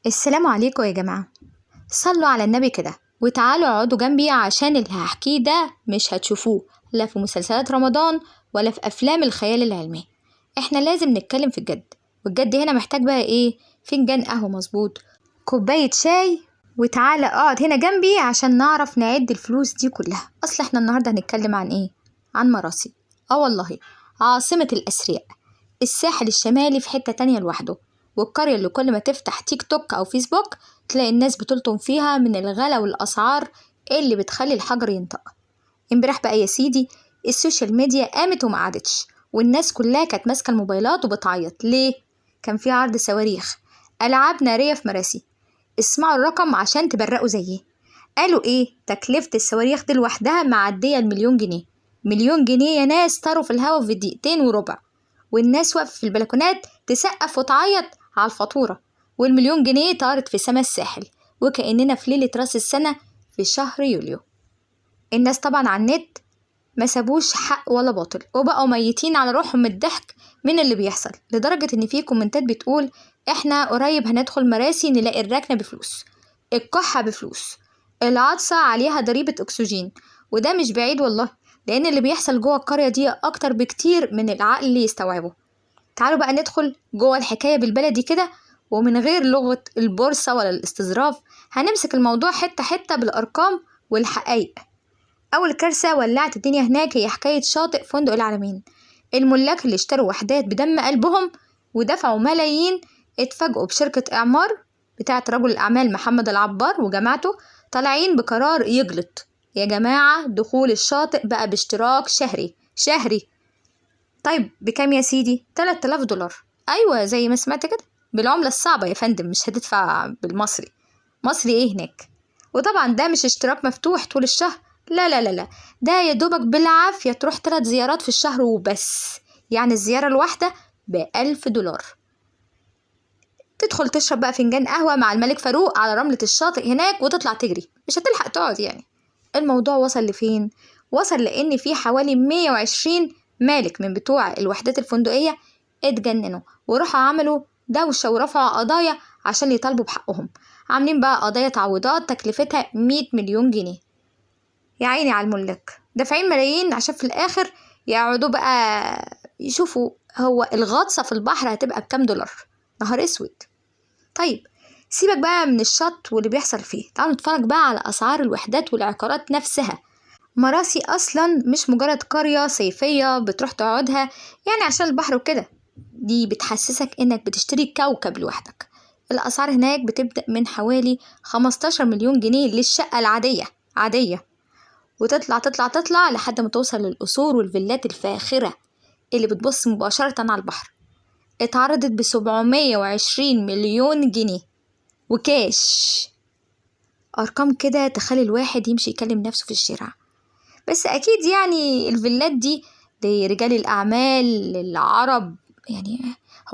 السلام عليكم يا جماعة. صلوا على النبي كده وتعالوا اقعدوا جنبي عشان اللي هحكيه ده مش هتشوفوه لا في مسلسلات رمضان ولا في أفلام الخيال العلمي. احنا لازم نتكلم في الجد، والجد هنا محتاج بقى ايه؟ فنجان قهوة مظبوط، كوباية شاي، وتعالى اقعد هنا جنبي عشان نعرف نعد الفلوس دي كلها. اصل احنا النهاردة هنتكلم عن ايه؟ عن مراسي. اه والله، عاصمة الأثرياء. الساحل الشمالي في حتة تانية لوحده، والقرية اللي كل ما تفتح تيك توك أو فيسبوك تلاقي الناس بتلطم فيها من الغلا والأسعار اللي بتخلي الحجر ينطق. امبارح بقى يا سيدي السوشيال ميديا قامت وما قعدتش، والناس كلها كانت ماسكة الموبايلات وبتعيط. ليه؟ كان في عرض صواريخ، ألعاب نارية في مراسي. اسمعوا الرقم عشان تبرقوا زيه. قالوا ايه؟ تكلفة الصواريخ دي لوحدها معدية ال1,000,000 جنيه. 1,000,000 جنيه يا ناس طاروا في الهوا في دقيقتين وربع، والناس واقفة في البلكونات تسقف وتعيط على الفاتورة، وال1,000,000 جنيه طارت في سما الساحل، وكأننا في ليلة راس السنة في شهر يوليو. الناس طبعا على النت ما سابوش حق ولا باطل، وبقوا ميتين على روحهم من الضحك من اللي بيحصل، لدرجة ان في كومنتات بتقول احنا قريب هندخل مراسي نلاقي الركنة بفلوس، الكحة بفلوس، العطسة عليها ضريبة أكسجين. وده مش بعيد والله، لأن اللي بيحصل جوه القرية دي أكتر بكتير من العقل اللي يستوعبه. تعالوا بقى ندخل جوه الحكاية بالبلدي كده، ومن غير لغة البورصة ولا الاستظراف. هنمسك الموضوع حتة حتة بالأرقام والحقائق. أول كارثة ولعت الدنيا هناك هي حكاية شاطئ فندق العالمين. الملاك اللي اشتروا وحدات بدم قلبهم ودفعوا ملايين اتفاجئوا بشركة إعمار بتاعت رجل الأعمال محمد العبار وجماعته طالعين بقرار يجلط. يا جماعة دخول الشاطئ بقى باشتراك شهري. طيب بكام يا سيدي؟ 3000 دولار. أيوة زي ما سمعت كده، بالعملة الصعبة يا فندم، مش هتدفع بالمصري. مصري ايه هناك؟ وطبعا ده مش اشتراك مفتوح طول الشهر، لا، ده يا دوبك بالعافية تروح 3 زيارات في الشهر وبس. يعني الزيارة الواحدة ب1000 دولار. تدخل تشرب بقى فنجان قهوة مع الملك فاروق على رملة الشاطئ هناك وتطلع تجري، مش هتلحق تقعد يعني. الموضوع وصل لفين؟ وصل لأن في حوالي 120 مالك من بتوع الوحدات الفندقية اتجننوا وراحوا عملوا دوشة ورفعوا قضايا عشان يطالبوا بحقهم. عاملين بقى قضايا تعويضات تكلفتها 100 مليون جنيه. يا عيني على الملاك، دافعين ملايين عشان في الآخر يقعدوا بقى يشوفوا هو الغطسة في البحر هتبقى بكام دولار. نهار اسود. طيب سيبك بقى من الشط واللي بيحصل فيه، تعالوا نتفرج بقى على أسعار الوحدات والعقارات نفسها. مراسي أصلا مش مجرد قرية صيفية بتروح تقعدها يعني عشان البحر وكده، دي بتحسسك إنك بتشتري كوكب لوحدك. الأسعار هناك بتبدأ من حوالي 15 مليون جنيه للشقة عادية، وتطلع لحد ما توصل للقصور والفيلات الفاخرة اللي بتبص مباشرة على البحر. اتعرضت ب720 مليون جنيه وكاش. أرقام كده تخلي الواحد يمشي يكلم نفسه في الشارع. بس أكيد يعني الفيلات دي لرجال الأعمال العرب يعني.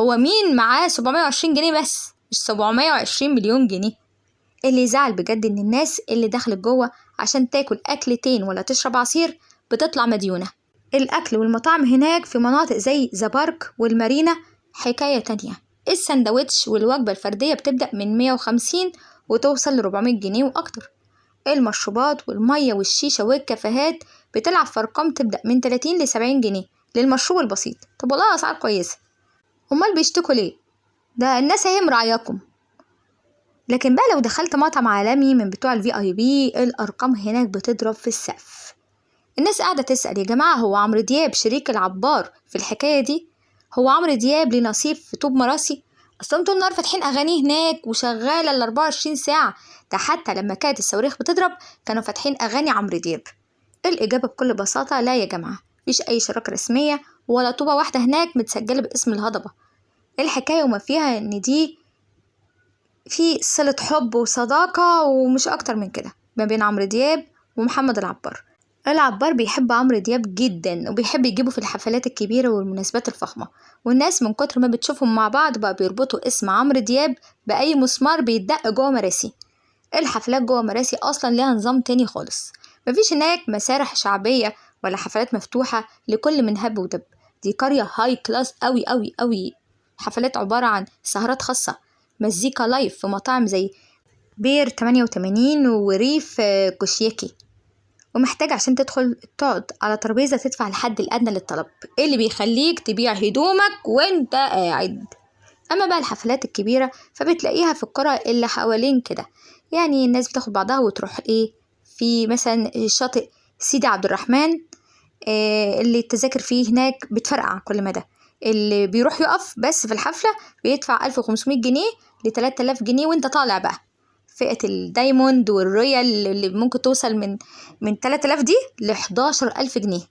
هو مين معاه 720 جنيه بس؟ مش 720 مليون جنيه. اللي يزعل بجد إن الناس اللي دخلت جوه عشان تاكل أكلتين ولا تشرب عصير بتطلع مديونة. الأكل والمطاعم هناك في مناطق زي زبارك والمارينا حكاية تانية. السندوتش والوجبة الفردية بتبدأ من 150 وتوصل ل400 جنيه وأكتر. المشروبات والمية والشيشة والكافيهات بتلعب في أرقام تبدأ من 30 ل70 جنيه للمشروب البسيط. طب والله أسعار كويسة، أمال بيشتكوا ليه؟ ده الناس هي مراعياكم. لكن بقى لو دخلت مطعم عالمي من بتوع الVIP الأرقام هناك بتضرب في السقف. الناس قاعدة تسأل يا جماعة، هو عمرو دياب شريك العبار في الحكاية دي؟ هو عمرو دياب ليه نصيب في طوب مراسي؟ أصلهم طول النهار فاتحين أغانيه هناك وشغالة ال24 ساعة. ده حتى لما كانت الصواريخ بتضرب كانوا فاتحين أغاني عمرو دياب. الإجابة بكل بساطة لا يا جماعة، مفيش أي شراكة رسمية ولا طوبة واحدة هناك متسجلة باسم الهضبة. الحكاية وما فيها إن دي في صلة حب وصداقة ومش أكتر من كده ما بين عمرو دياب ومحمد العبار. العبار بيحب عمرو دياب جدا وبيحب يجيبه في الحفلات الكبيرة والمناسبات الفخمة، والناس من كتر ما بتشوفهم مع بعض بقى بيربطوا اسم عمرو دياب بأي مسمار بيتدق جوه مراسي. الحفلات جوه مراسي أصلا ليها نظام تاني خالص. مفيش هناك مسارح شعبية ولا حفلات مفتوحة لكل من هب ودب. دي قرية هاي كلاس أوي. حفلات عبارة عن سهرات خاصة، مزيكا لايف في مطاعم زي بير 88 وريف كوشياكي. ومحتاج عشان تدخل تقعد على ترابيزة تدفع الحد الأدنى للطلب اللي بيخليك تبيع هدومك وانت قاعد. أما بقى الحفلات الكبيرة فبتلاقيها في القرى اللي حوالين كده، يعني الناس بتاخد بعضها وتروح في مثلا شاطئ سيدي عبد الرحمن، اللي التذاكر فيه هناك بتفرقع كل مدى. اللي بيروح يقف بس في الحفلة بيدفع 1500 جنيه ل 3000 جنيه، وانت طالع بقى فئة الدايموند والرويال اللي ممكن توصل من 3000 دي ل 11000 جنيه.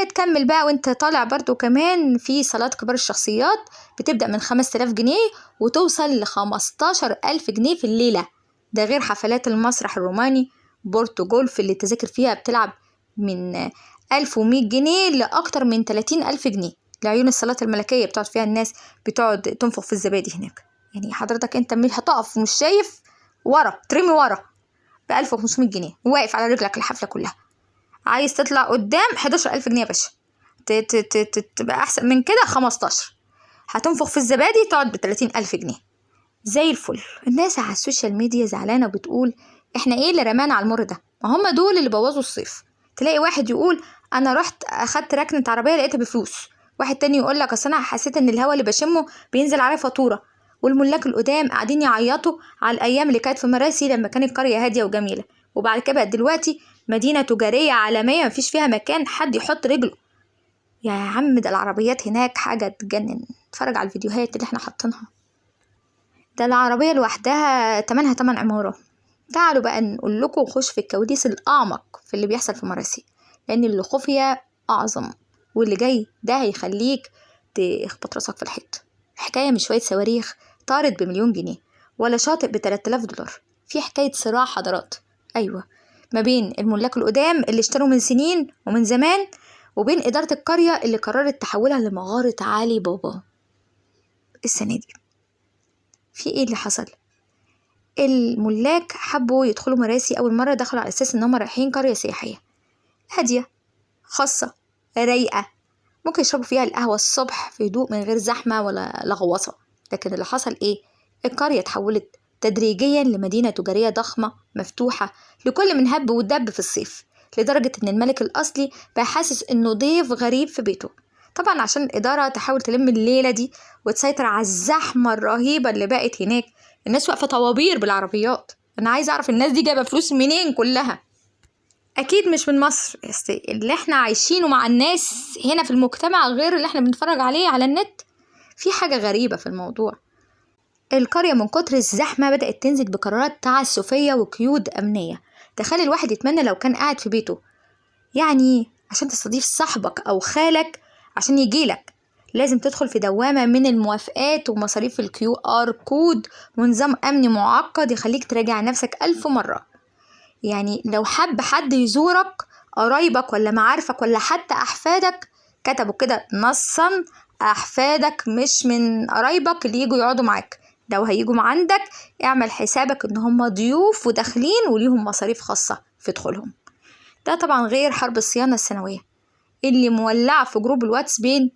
تكمل بقى وانت طالع برضو كمان في صالات كبار الشخصيات بتبدأ من 5000 جنيه وتوصل ل 15000 جنيه في الليلة. ده غير حفلات المسرح الروماني بورتو جولف اللي التذاكر فيها بتلعب من 1100 جنيه لأكتر من 30000 جنيه لعيون الصالات الملكية بتقعد فيها الناس بتقعد تنفخ في الزبادي هناك. يعني حضرتك انت مش هتقف ومش شايف ورا، ترمي ورا ب 1500 جنيه وواقف على رجلك الحفلة كلها. عايز تطلع قدام 11000 جنيه يا باشا. تبقى أحسن من كده 15. هتنفخ في الزبادي تقعد ب30000 جنيه زي الفل. الناس على السوشيال ميديا زعلانة وبتقول احنا ايه اللي رمانا على المر ده، ما هم دول اللي بوظوا الصيف. تلاقي واحد يقول انا رحت اخدت ركنة عربية لقيتها بفلوس، واحد تاني يقول لك اصل انا حسيت ان الهوا اللي بشمه بينزل عليه فاتورة. والملاك القدام قاعدين يعيطوا على الايام اللي كانت في مراسي لما كانت قرية هادية وجميلة، وبعد كده بقت دلوقتي مدينة تجارية عالمية مفيش فيها مكان حد يحط رجله. يا عم ده العربيات هناك حاجة تجنن، اتفرج على الفيديوهات اللي احنا حاطينها. ده العربية لوحدها تمنها 8 عمارة. تعالوا بقى نقول لكم وخش في الكواليس الأعمق في اللي بيحصل في مراسي، لأن اللي خفية أعظم، واللي جاي ده هيخليك تخبط راسك في الحيط. الحكاية مش شوية صواريخ طارت ب1,000,000 جنيه ولا شاطئ ب3000 دولار. في حكاية صراع حضارات، أيوة، ما بين الملاك القدام اللي اشتروا من سنين ومن زمان وبين إدارة القرية اللي قررت تحولها لمغارة علي بابا السنة دي. في ايه اللي حصل؟ الملاك حبوا يدخلوا مراسي أول مرة، دخلوا على أساس إن هم رايحين قرية سياحية هادية خاصة رايقة ممكن يشربوا فيها القهوة الصبح في هدوء من غير زحمة ولا لغوصة. لكن اللي حصل ايه؟ القرية اتحولت تدريجيا لمدينة تجارية ضخمة مفتوحة لكل من هب ودب في الصيف، لدرجة إن الملك الأصلي بقى حاسس إنه ضيف غريب في بيته. طبعا عشان الإدارة تحاول تلم الليلة دي وتسيطر على الزحمة الرهيبة اللي بقت هناك، الناس واقفة طوابير بالعربيات. أنا عايزة أعرف الناس دي جايبة فلوس منين كلها؟ أكيد مش من مصر. اللي احنا عايشينه مع الناس هنا في المجتمع غير اللي احنا بنتفرج عليه على النت. في حاجة غريبة في الموضوع. القرية من كتر الزحمة بدأت تنزل بقرارات تعسفية وقيود أمنية تخلي الواحد يتمنى لو كان قاعد في بيته. يعني عشان تستضيف صاحبك أو خالك عشان يجيلك لازم تدخل في دوامة من الموافقات ومصاريف الQR كود ونظام أمني معقد يخليك تراجع نفسك 1000 مرة. يعني لو حب حد يزورك قرايبك ولا معارفك ولا حتى أحفادك، كتبوا كده نصا أحفادك مش من قرايبك اللي يجوا يقعدوا معاك، لو هيجوا عندك اعمل حسابك ان هم ضيوف وداخلين وليهم مصاريف خاصة في دخولهم. ده طبعا غير حرب الصيانة السنوية اللي مولعة في جروب الواتس بين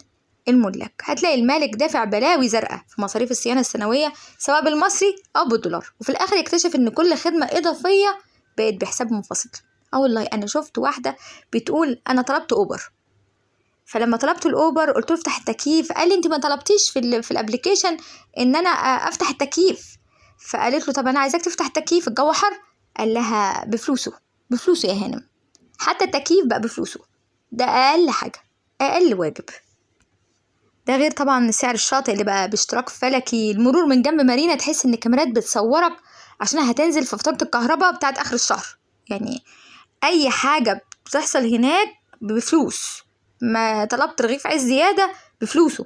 الملاك. هتلاقي المالك دافع بلاوي زرقاء في مصاريف الصيانة السنوية سواء بالمصري أو بالدولار، وفي الآخر يكتشف إن كل خدمة إضافية بقت بحساب منفصل. والله أنا شفت واحدة بتقول أنا طلبت أوبر، فلما طلبت الأوبر قلت له افتح التكييف، قال لي أنت ما طلبتيش في الابليكيشن إن أنا أفتح التكييف. فقالت له طب أنا عايزاك تفتح التكييف الجو حر. قال لها بفلوسه يا هانم، حتى التكييف بقى بفلوسه. ده أقل حاجة، أقل واجب. ده غير طبعا سعر الشاطئ اللي بقى باشتراك فلكي. المرور من جنب مارينا تحس ان الكاميرات بتصورك عشان هتنزل في فاتورة الكهرباء بتاعت اخر الشهر. يعني اي حاجة بتحصل هناك بفلوس، ما طلبت رغيف عيش زيادة بفلوسه.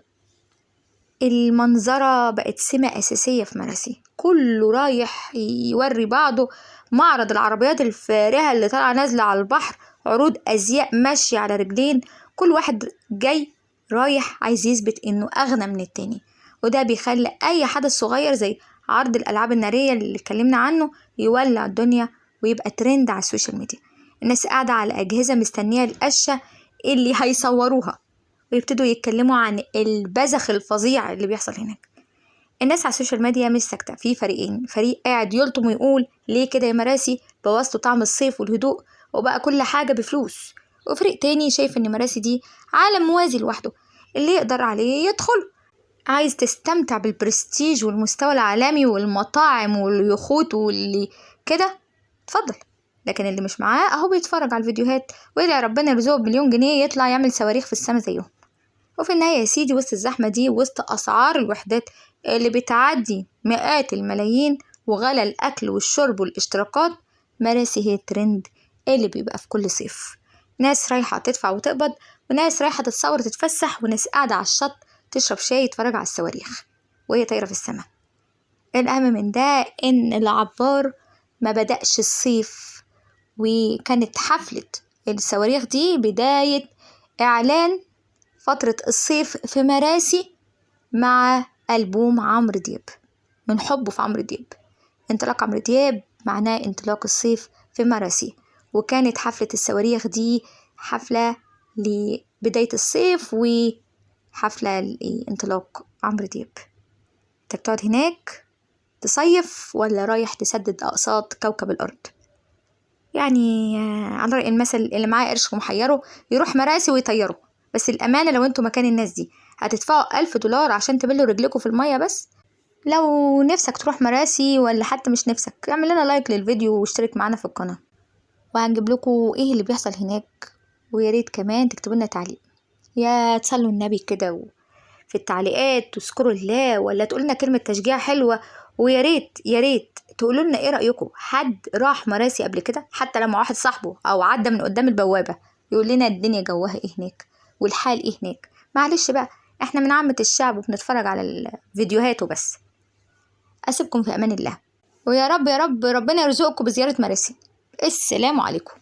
المنظرة بقت سمة اساسية في مراسي، كله رايح يوري بعضه. معرض العربيات الفارهة اللي طالعة نازلة على البحر، عروض ازياء ماشية على رجلين، كل واحد جاي رايح عايز يثبت انه اغنى من التاني. وده بيخلي اي حدث صغير زي عرض الالعاب النارية اللي اتكلمنا عنه يولع الدنيا ويبقى ترند على السوشيال ميديا. الناس قاعدة على اجهزة مستنية القشة اللي هيصوروها ويبتدوا يتكلموا عن البذخ الفظيع اللي بيحصل هناك. الناس على السوشيال ميديا مش ساكتة، في فريقين، فريق قاعد يلطم ويقول ليه كده يا مراسي بوظتوا طعم الصيف والهدوء وبقى كل حاجة بفلوس، وفريق تاني شايف إن مراسي دي عالم موازي لوحده اللي يقدر عليه يدخل. عايز تستمتع بالبرستيج والمستوى العالمي والمطاعم واليخوت واللي كده اتفضل، لكن اللي مش معاه اهو بيتفرج على الفيديوهات ويدعي ربنا يرزقه ب1,000,000 جنيه يطلع يعمل صواريخ في السما زيهم. وفي النهاية يا سيدي وسط الزحمة دي وسط أسعار الوحدات اللي بتعدي مئات الملايين وغلا الأكل والشرب والاشتراكات، مراسي هي الترند اللي بيبقى في كل صيف. ناس رايحة تدفع وتقبض، وناس رايحة تتصور تتفسح، وناس قاعدة على الشط تشرب شاي تتفرج على الصواريخ وهي طايرة في السماء. الأهم من ده إن العبار ما بدأش الصيف، وكانت حفلة الصواريخ دي بداية إعلان فترة الصيف في مراسي مع ألبوم عمرو دياب من حبه في عمرو دياب. انطلاق عمرو دياب معناه انطلاق الصيف في مراسي، وكانت حفلة الصواريخ دي حفلة لبداية الصيف وحفلة لانطلاق عمرو دياب. انت بتقعد هناك تصيف ولا رايح تسدد أقساط كوكب الأرض؟ يعني على رأي المثل اللي معاه قرش ومحيره يروح مراسي ويطيره. بس الأمانة لو انتوا مكان الناس دي هتدفعوا 1000 دولار عشان تبلوا رجلكوا في المية بس؟ لو نفسك تروح مراسي ولا حتى مش نفسك اعمل لنا لايك للفيديو واشترك معانا في القناة، وهنجيب لكم ايه اللي بيحصل هناك. وياريت كمان تكتبوا لنا تعليق، يا تصلوا النبي كده في التعليقات تذكروا الله، ولا تقول لنا كلمة تشجيع حلوة. وياريت ياريت تقولوا لنا ايه رأيكم، حد راح مراسي قبل كده حتى لما واحد صاحبه او عدى من قدام البوابة يقول لنا الدنيا جوها ايه هناك والحال ايه هناك. معلش بقى احنا من عامة الشعب وبنتفرج على الفيديوهات وبس. أسيبكم في أمان الله، ويا رب يا رب ربنا يرزقكم بزيارة مراسي. السلام عليكم.